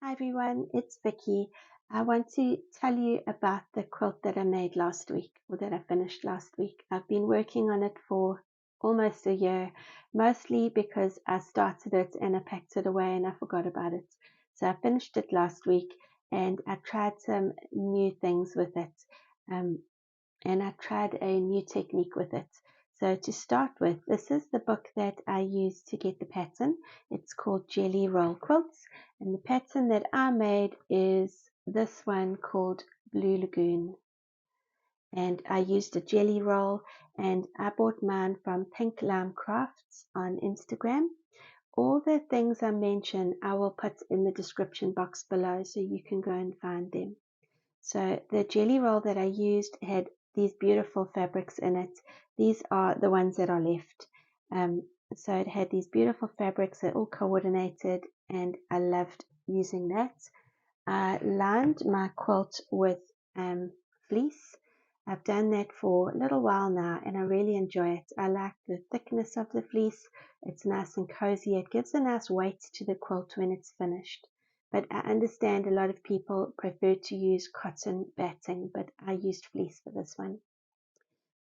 Hi everyone, it's Vicky. I want to tell you about the quilt that I made last week, or that I finished last week. I've been working on it for almost a year, mostly because I started it and I packed it away and I forgot about it. So I finished it last week and I tried some new things with it. And I tried a new technique with it. So to start with, this is the book that I used to get the pattern. It's called Jelly Roll Quilts, and the pattern that I made is this one called Blue Lagoon. And I used a jelly roll, and I bought mine from Pink Lime Crafts on Instagram. All the things I mention I will put in the description box below so you can go and find them. So the jelly roll that I used had these beautiful fabrics in it. These are the ones that are left. So it had these beautiful fabrics that all coordinated, and I loved using that. I lined my quilt with fleece. I've done that for a little while now and I really enjoy it. I like the thickness of the fleece. It's nice and cozy. It gives a nice weight to the quilt when it's finished. But I understand a lot of people prefer to use cotton batting, but I used fleece for this one.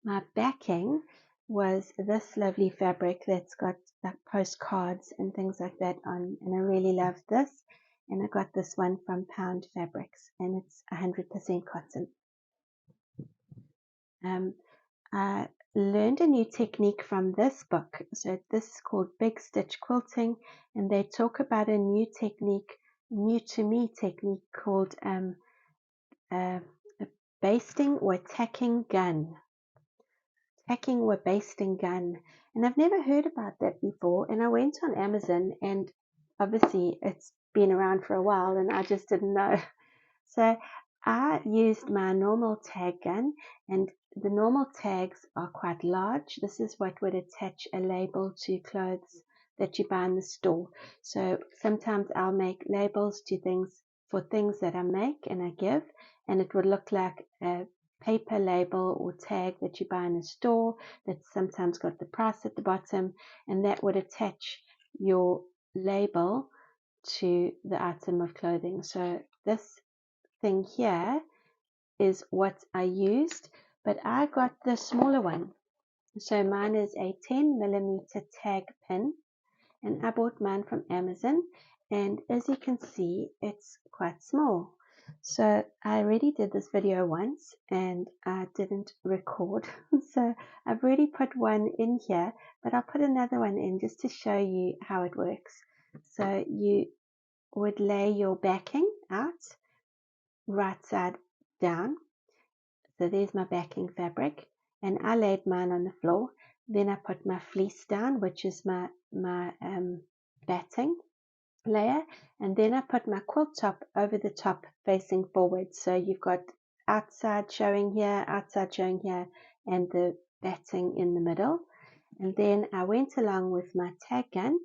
My backing was this lovely fabric that's got like postcards and things like that on, and I really love this. And I got this one from Pound Fabrics, and it's 100% cotton. I learned a new technique from this book. So this is called Big Stitch Quilting, and they talk about a new technique, new to me technique called a basting or tacking gun. Tacking or basting gun. And I've never heard about that before. And I went on Amazon, and obviously it's been around for a while and I just didn't know. So I used my normal tag gun, and the normal tags are quite large. This is what would attach a label to clothes that you buy in the store. So sometimes I'll make labels to things for things that I make and I give, and it would look like a paper label or tag that you buy in a store that's sometimes got the price at the bottom, and that would attach your label to the item of clothing. So this thing here is what I used, but I got the smaller one. So mine is a 10mm tag pin, and I bought mine from Amazon, and as you can see it's quite small. So I already did this video once and I didn't record, so I've already put one in here, but I'll put another one in just to show you how it works. So you would lay your backing out right side down. So there's my backing fabric, and I laid mine on the floor. Then I put my fleece down, which is my batting layer, and then I put my quilt top over the top facing forward. So you've got outside showing here, and the batting in the middle. And then I went along with my tag gun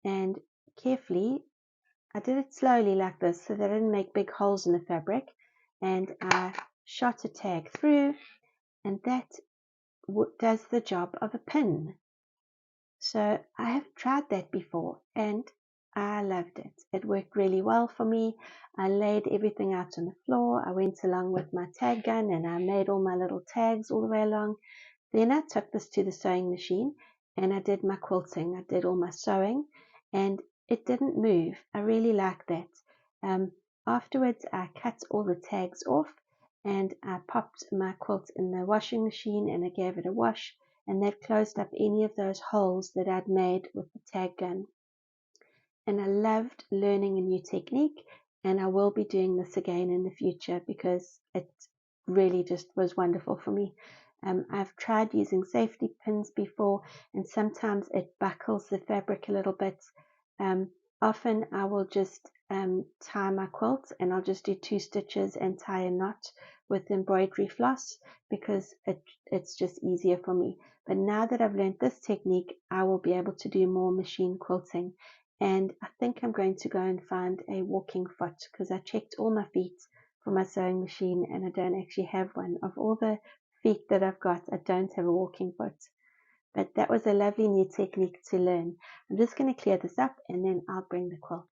and carefully, I did it slowly like this so that I didn't make big holes in the fabric, and I shot a tag through, and that does the job of a pin. So I have tried that before and I loved it. It worked really well for me. I laid everything out on the floor. I went along with my tag gun and I made all my little tags all the way along. Then I took this to the sewing machine and I did my quilting. I did all my sewing and it didn't move. I really like that. Afterwards, I cut all the tags off and I popped my quilt in the washing machine and I gave it a wash, and that closed up any of those holes that I'd made with the tag gun. And I loved learning a new technique, and I will be doing this again in the future because it really just was wonderful for me. I've tried using safety pins before, and sometimes it buckles the fabric a little bit. Often I will just tie my quilt, and I'll just do 2 stitches and tie a knot with embroidery floss because it's just easier for me. But now that I've learned this technique, I will be able to do more machine quilting. And I think I'm going to go and find a walking foot because I checked all my feet for my sewing machine and I don't actually have one. Of all the feet that I've got, I don't have a walking foot. But that was a lovely new technique to learn. I'm just going to clear this up and then I'll bring the quilt.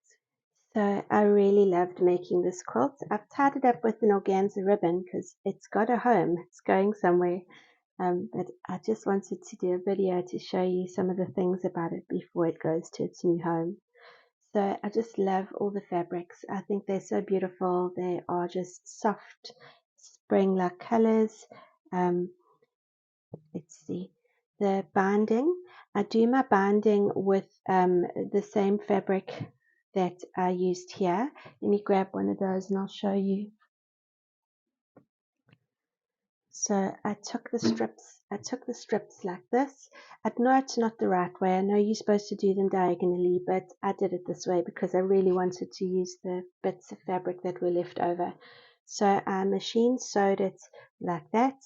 So I really loved making this quilt. I've tied it up with an organza ribbon because it's got a home. It's going somewhere. But I just wanted to do a video to show you some of the things about it before it goes to its new home. So I just love all the fabrics. I think they're so beautiful. They are just soft, spring-like colors. Let's see. The binding. I do my binding with the same fabric that I used here. Let me grab one of those and I'll show you. So I took the strips like this. I know it's not the right way. I know you're supposed to do them diagonally, but I did it this way because I really wanted to use the bits of fabric that were left over. So I machine sewed it like that.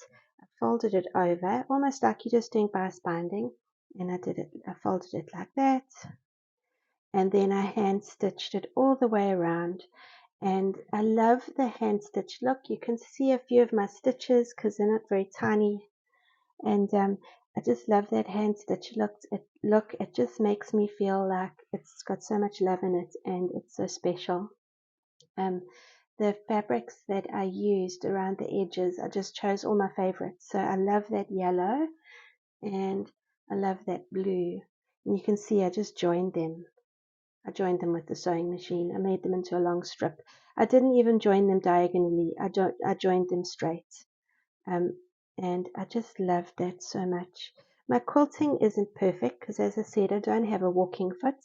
I folded it over, almost like you're just doing bias binding. And I folded it like that. And then I hand stitched it all the way around. And I love the hand stitch look. You can see a few of my stitches because they're not very tiny, and I just love that hand stitch look. It just makes me feel like it's got so much love in it and it's so special. The fabrics that I used around the edges, I just chose all my favorites. So I love that yellow and I love that blue, and you can see I just joined them. I joined them with the sewing machine. I made them into a long strip. I didn't even join them diagonally. I joined them straight. And I just love that so much. My quilting isn't perfect because, as I said, I don't have a walking foot.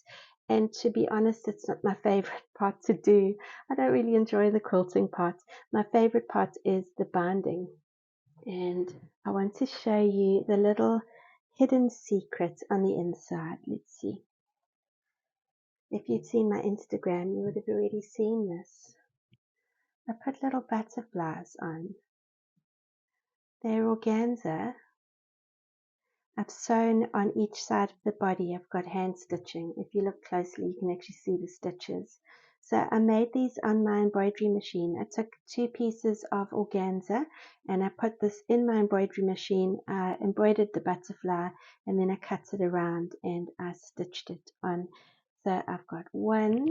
And to be honest, it's not my favorite part to do. I don't really enjoy the quilting part. My favorite part is the binding. And I want to show you the little hidden secret on the inside. Let's see. If you'd seen my Instagram, you would have already seen this. I put little butterflies on. They're organza. I've sewn on each side of the body. I've got hand stitching. If you look closely, you can actually see the stitches. So I made these on my embroidery machine. I took 2 pieces of organza and I put this in my embroidery machine. I embroidered the butterfly and then I cut it around and I stitched it on. So I've got 1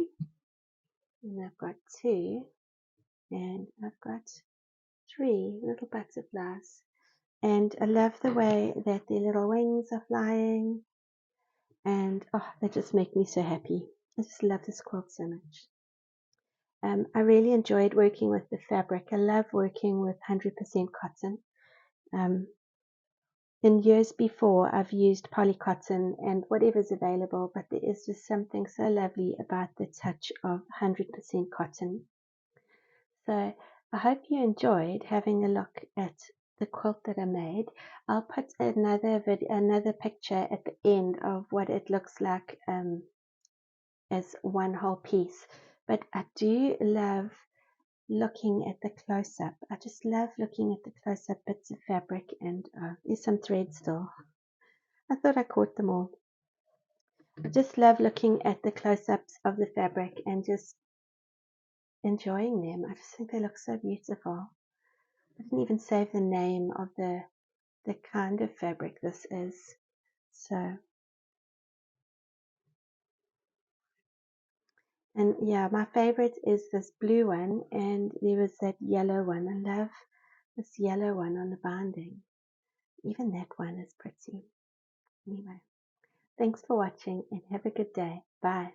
and I've got 2 and I've got 3 little butterflies. And I love the way that their little wings are flying. And oh, they just make me so happy. I just love this quilt so much. I really enjoyed working with the fabric. I love working with 100% cotton. In years before, I've used polycotton and whatever's available, but there is just something so lovely about the touch of 100% cotton. So I hope you enjoyed having a look at the quilt that I made. I'll put another picture at the end of what it looks like as one whole piece. But I do love looking at the close-up. I just love looking at the close-up bits of fabric, and there's some thread still. I thought I caught them all. I just love looking at the close-ups of the fabric and just enjoying them. I just think they look so beautiful. I didn't even save the name of the kind of fabric this is. So, and yeah, my favorite is this blue one, and there was that yellow one. I love this yellow one on the binding. Even that one is pretty. Anyway, thanks for watching and have a good day. Bye.